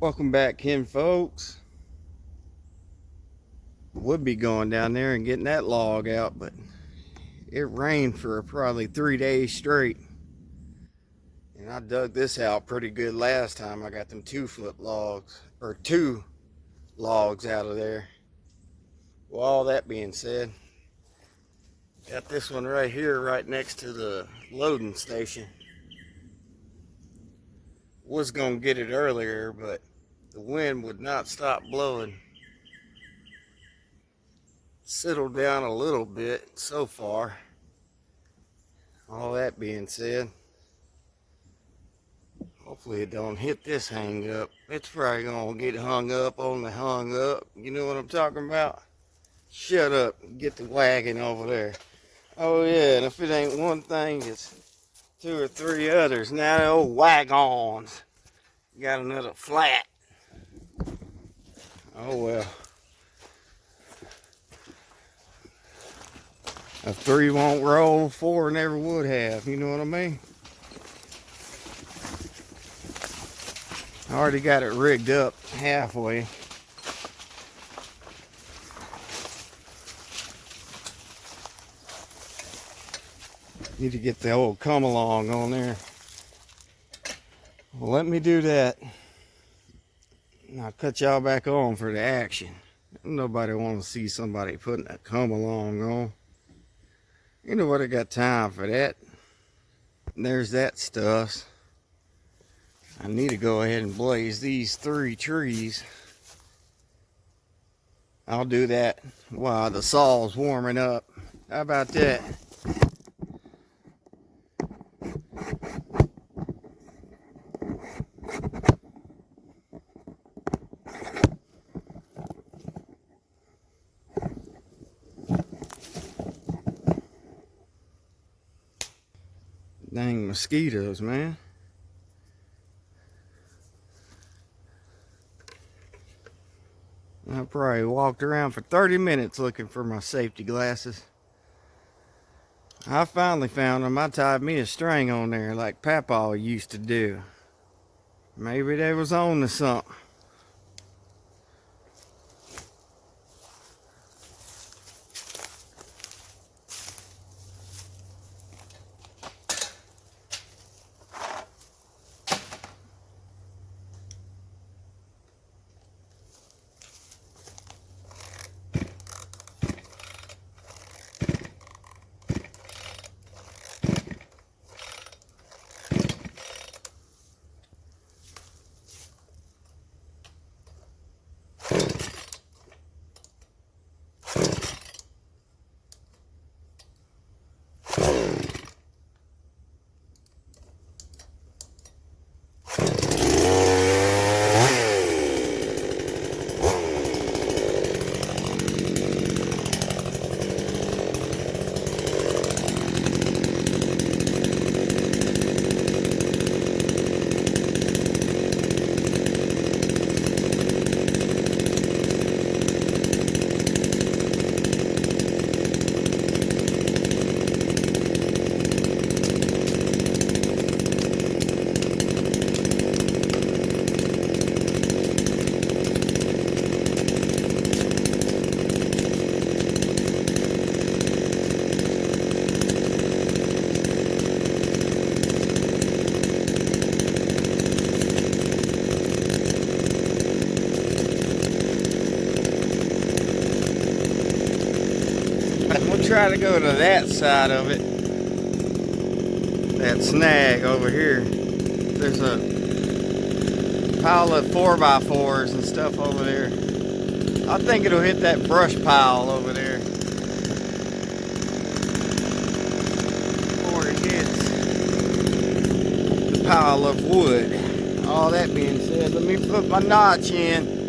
Welcome back, Ken folks. Would be going down there and getting that log out, but it rained for probably 3 days straight. And I dug this out pretty good last time. I got them 2-foot logs, or 2 logs out of there. Well, all that being said, got this one right here right next to the loading station. Was gonna get it earlier, but the wind would not stop blowing. Settled down a little bit so far. All that being said, hopefully it don't hit this hang up. It's probably gonna get hung up on the hung up. You know what I'm talking about? Shut up and get the wagon over there. Oh yeah, and if it ain't one thing, it's 2 or 3 others. Now the old wagons got another flat. Oh well. A 3 won't roll, 4 never would have. You know what I mean? I already got it rigged up halfway. Need to get the old come along on there. Well, let me do that. And I'll cut y'all back on for the action. Nobody wants to see somebody putting a come along on. You know what? I got time for that. And there's that stuff. I need to go ahead and blaze these 3 trees. I'll do that while the saw's warming up. How about that? Dang mosquitoes, man. I probably walked around for 30 minutes looking for my safety glasses. I finally found them. I tied me a string on there like Papa used to do. Maybe they was on to something. We'll try to go to that side of it. That snag over here. There's a pile of 4x4s and stuff over there. I think it'll hit that brush pile over there before it hits the pile of wood. All that being said, let me put my notch in.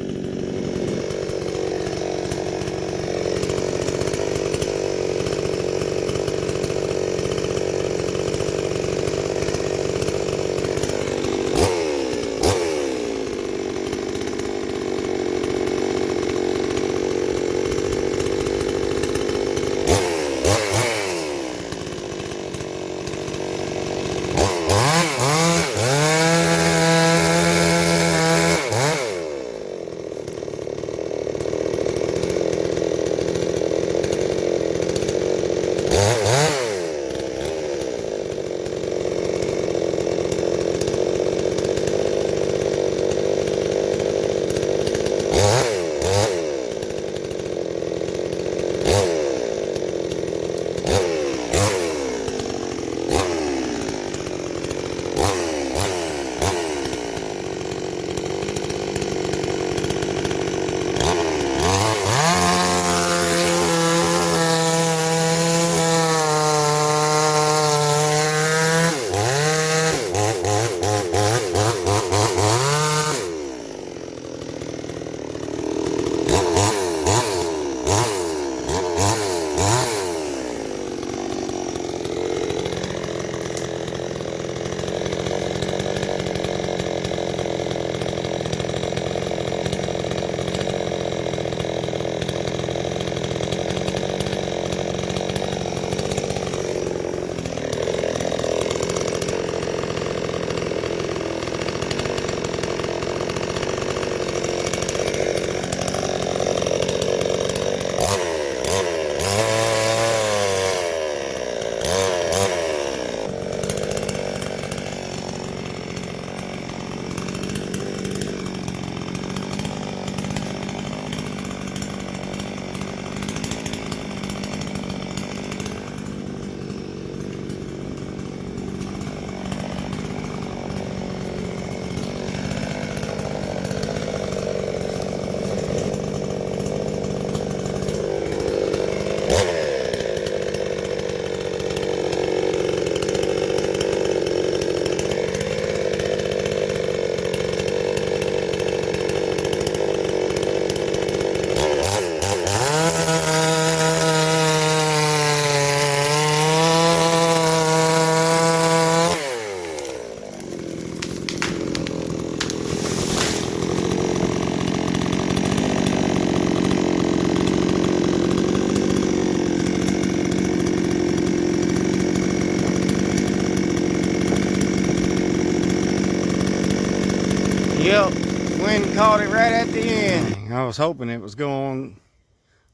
Yep, wind caught it right at the end. I was hoping it was going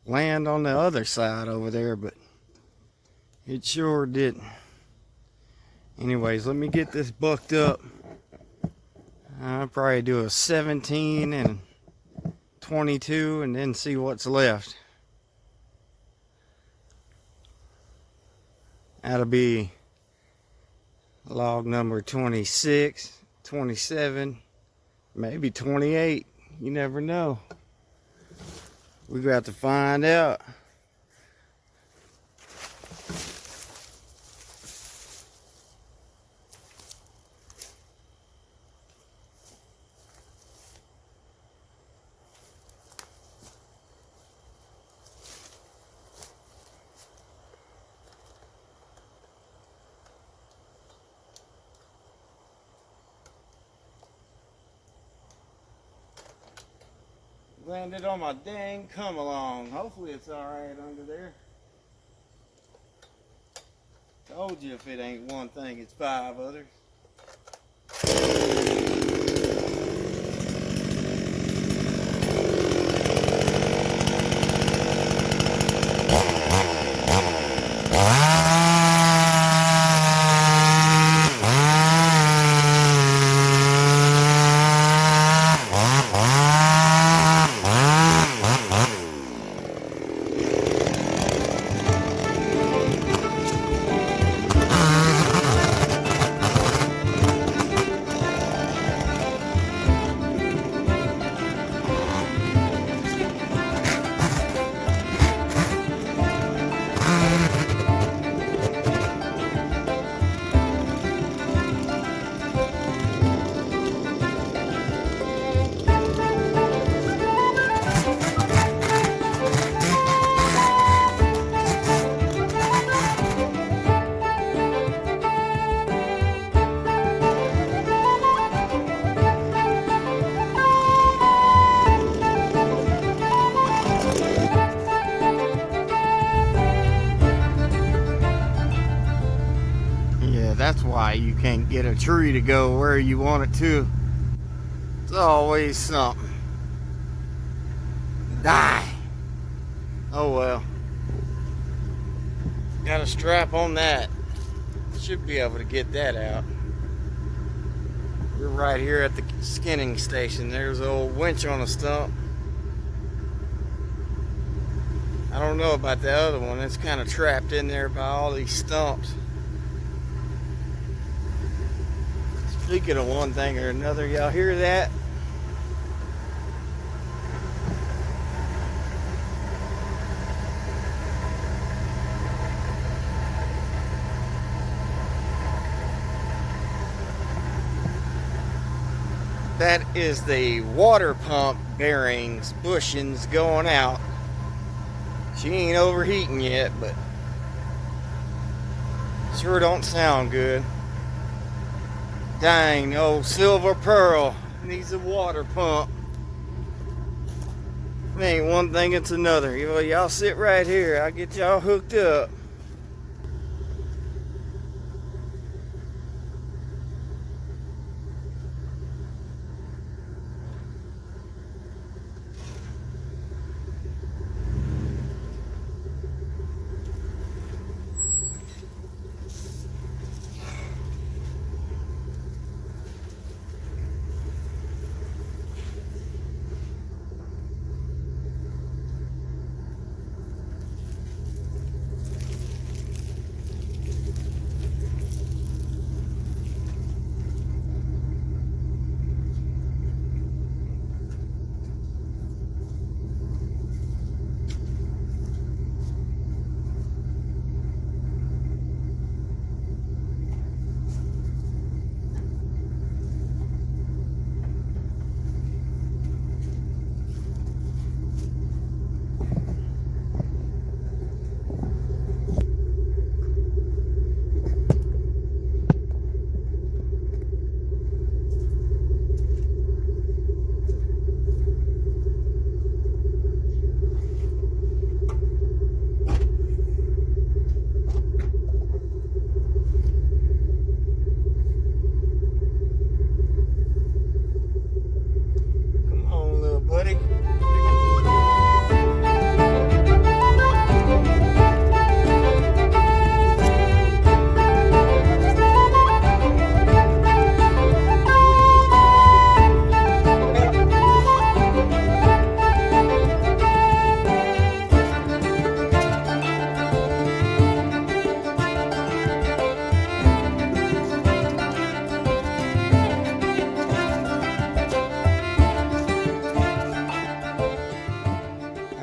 to land on the other side over there, but it sure didn't. Anyways, let me get this bucked up. I'll probably do a 17 and 22 and then see what's left. That'll be log number 26, 27, maybe 28. You never know. We're going to have to find out. Landed on my dang come along. Hopefully it's alright under there. Told you if it ain't one thing, it's 5 others. That's why you can't get a tree to go where you want it to. It's always something. Die. Oh well. Got a strap on that. Should be able to get that out. We're right here at the skinning station. There's an old winch on a stump. I don't know about the other one. It's kind of trapped in there by all these stumps. Speaking of one thing or another, y'all hear that? That is the water pump bearings, bushings going out. She ain't overheating yet, but sure don't sound good. Dang, old Silver Pearl needs a water pump. It ain't one thing, it's another. Y'all sit right here. I'll get y'all hooked up.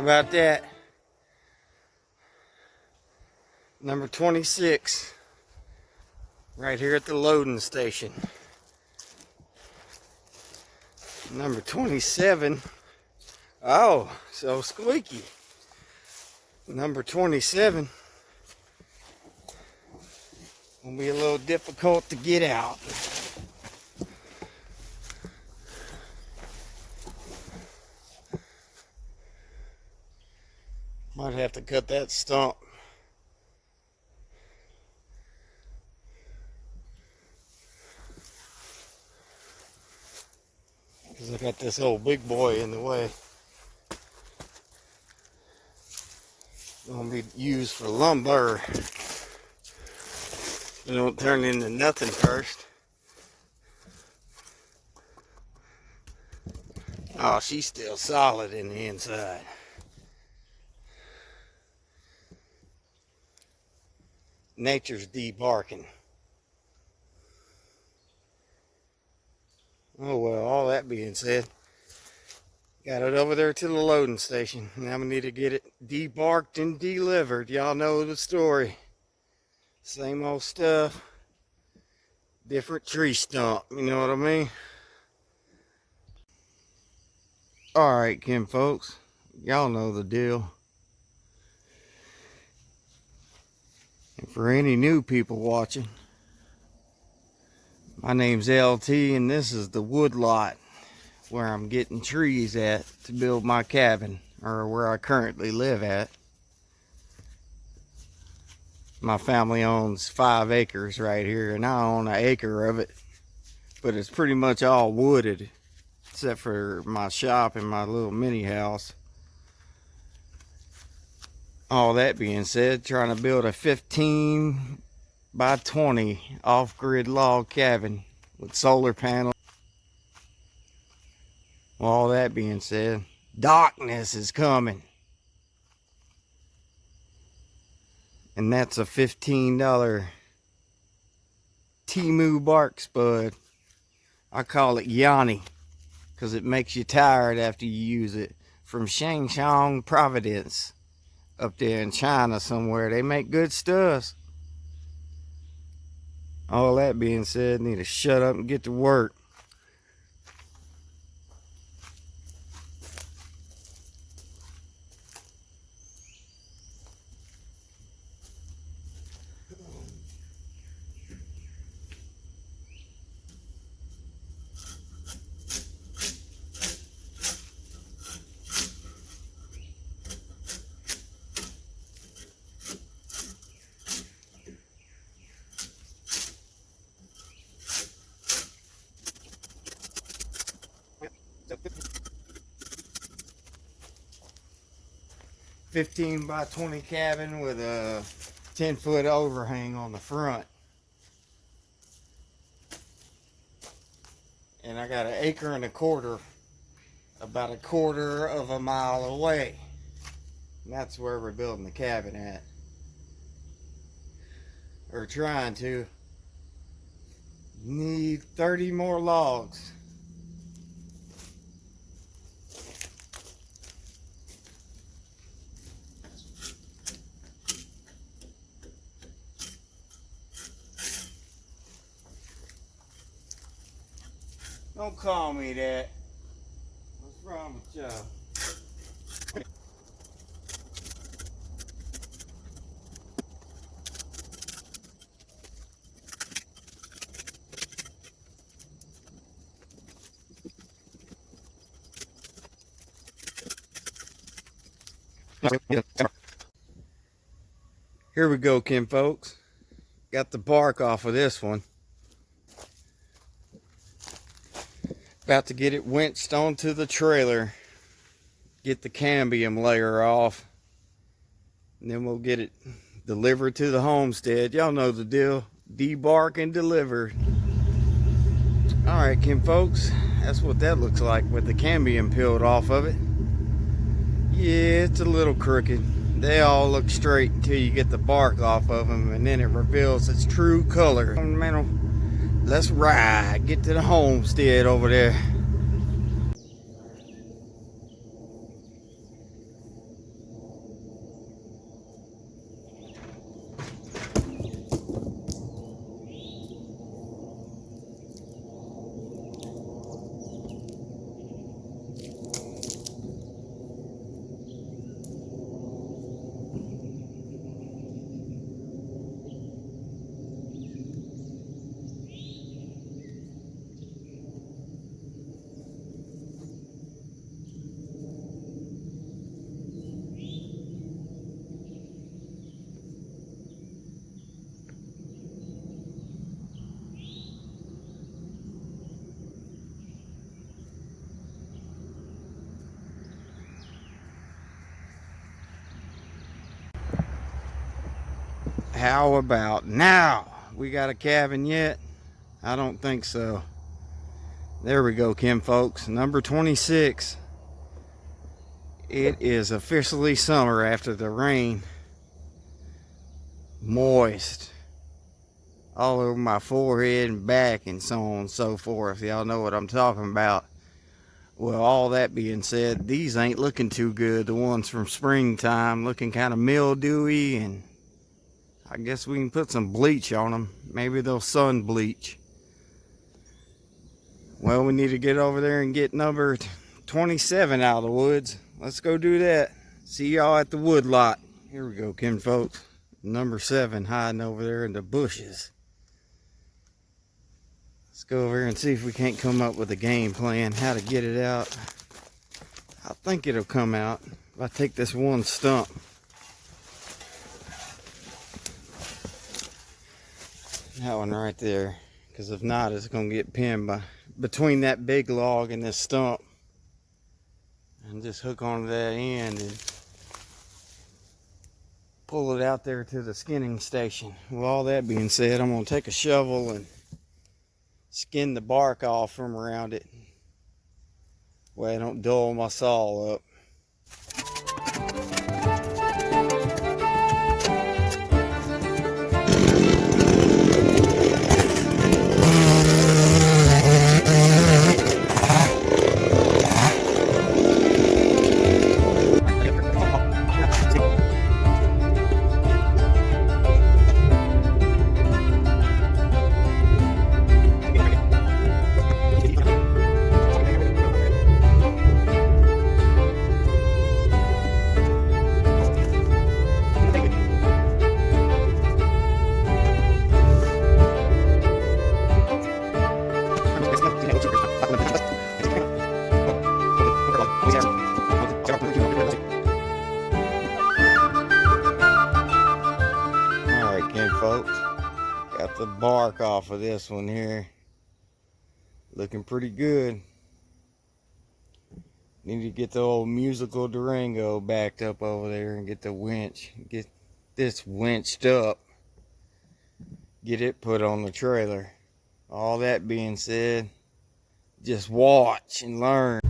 about that. Number 26, right here at the loading station. Number 27, oh, so squeaky. Number 27 will be a little difficult to get out. Might have to cut that stump. Because I got this old big boy in the way. Gonna be used for lumber. It don't turn into nothing first. Oh, she's still solid in the inside. Nature's debarking. Oh well, all that being said, got it over there to the loading station. Now we need to get it debarked and delivered. Y'all know the story. Same old stuff. Different tree stump, you know what I mean? Alright, Kim folks, y'all know the deal. And for any new people watching, my name's LT and this is the wood lot where I'm getting trees at to build my cabin, or where I currently live at. My family owns 5 acres right here and I own an acre of it, but it's pretty much all wooded except for my shop and my little mini house. All that being said, trying to build a 15 by 20 off-grid log cabin with solar panels. Well, all that being said, darkness is coming. And that's a $15 Timu bark spud. I call it Yanni because it makes you tired after you use it. From Shangchong, Providence. Up there in China somewhere. They make good stuff. All that being said, need to shut up and get to work. So 15 by 20 cabin with a 10-foot overhang on the front. And I got an acre and a quarter, about a quarter of a mile away. And that's where we're building the cabin at. Or trying to. Need 30 more logs. Don't call me that. What's wrong with y'all? Here we go, Kim folks. Got the bark off of this one. About to get it winched onto the trailer. Get the cambium layer off. And then we'll get it delivered to the homestead. Y'all know the deal. Debark and deliver. Alright, Kim folks. That's what that looks like with the cambium peeled off of it. Yeah, it's a little crooked. They all look straight until you get the bark off of them, and then it reveals its true color. Let's ride. Get to the homestead over there. How about now? We got a cabin yet? I don't think so. There we go, Kim folks. Number 26. It is officially summer after the rain. Moist all over my forehead and back and so on and so forth. Y'all know what I'm talking about. Well, all that being said, these ain't looking too good. The ones from springtime looking kind of mildewy, and I guess we can put some bleach on them. Maybe they'll sun bleach. Well, we need to get over there and get number 27 out of the woods. Let's go do that. See y'all at the wood lot. Here we go, Kim folks. Number 7 hiding over there in the bushes. Let's go over here and see if we can't come up with a game plan how to get it out. I think it'll come out if I take this one stump. That one right there. Because if not, it's going to get pinned between that big log and this stump. And just hook onto that end and pull it out there to the skinning station. With all that being said, I'm going to take a shovel and skin the bark off from around it. Way I don't dull my saw up. Alright, Ken folks, got the bark off of this one here. Looking pretty good. Need to get the old musical Durango backed up over there and get the winch. Get this winched up. Get it put on the trailer. All that being said, just watch and learn.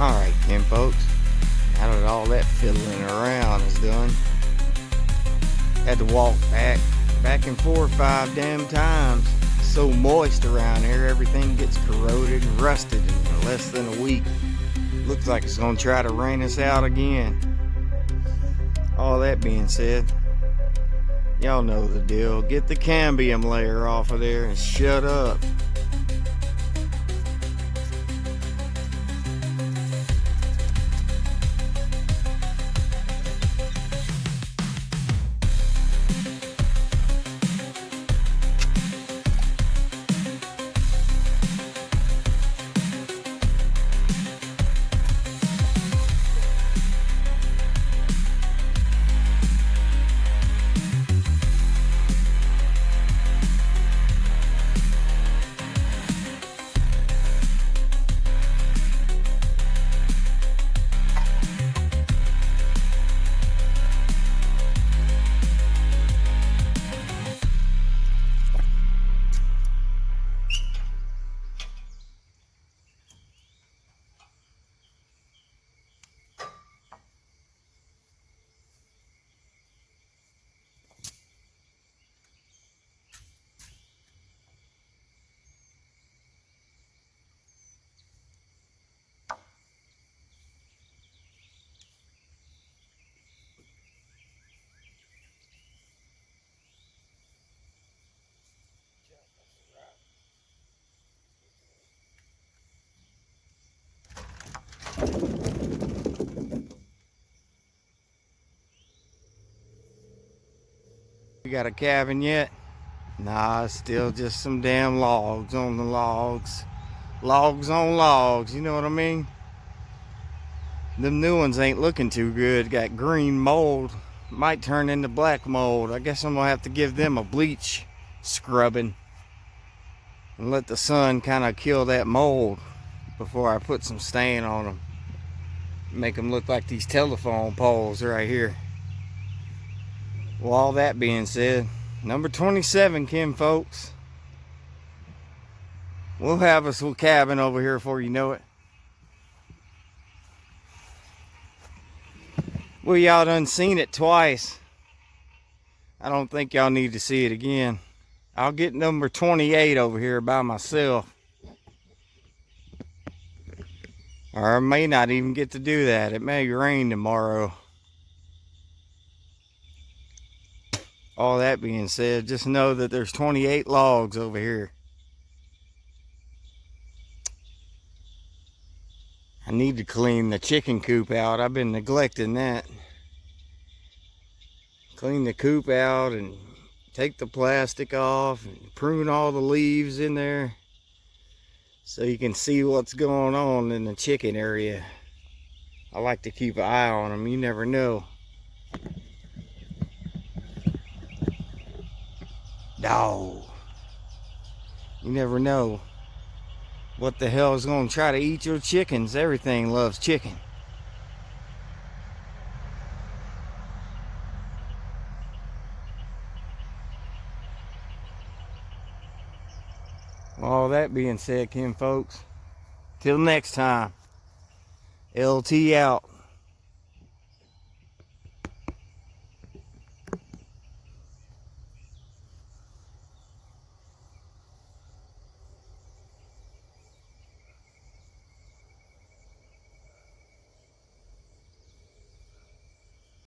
Alright, Kim folks, now that all that fiddling around is done, had to walk back and forth 5 damn times. It's so moist around here, everything gets corroded and rusted in less than a week. Looks like it's gonna try to rain us out again. All that being said, y'all know the deal. Get the cambium layer off of there and shut up. You got a cabin yet? Nah, it's still just some damn logs on the logs. Logs on logs, you know what I mean? Them new ones ain't looking too good. Got green mold. Might turn into black mold. I guess I'm gonna have to give them a bleach scrubbing and let the sun kind of kill that mold before I put some stain on them. Make them look like these telephone poles right here. Well, all that being said, number 27, Kim folks. We'll have us a cabin over here before you know it. Well, y'all done seen it twice. I don't think y'all need to see it again. I'll get number 28 over here by myself. Or I may not even get to do that. It may rain tomorrow. All that being said, just know that there's 28 logs over here. I need to clean the chicken coop out. I've been neglecting that. Clean the coop out and take the plastic off and prune all the leaves in there so you can see what's going on in the chicken area. I like to keep an eye on them. You never know. Dog. You never know what the hell is going to try to eat your chickens. Everything loves chicken. All that being said, Kim folks, till next time, LT out.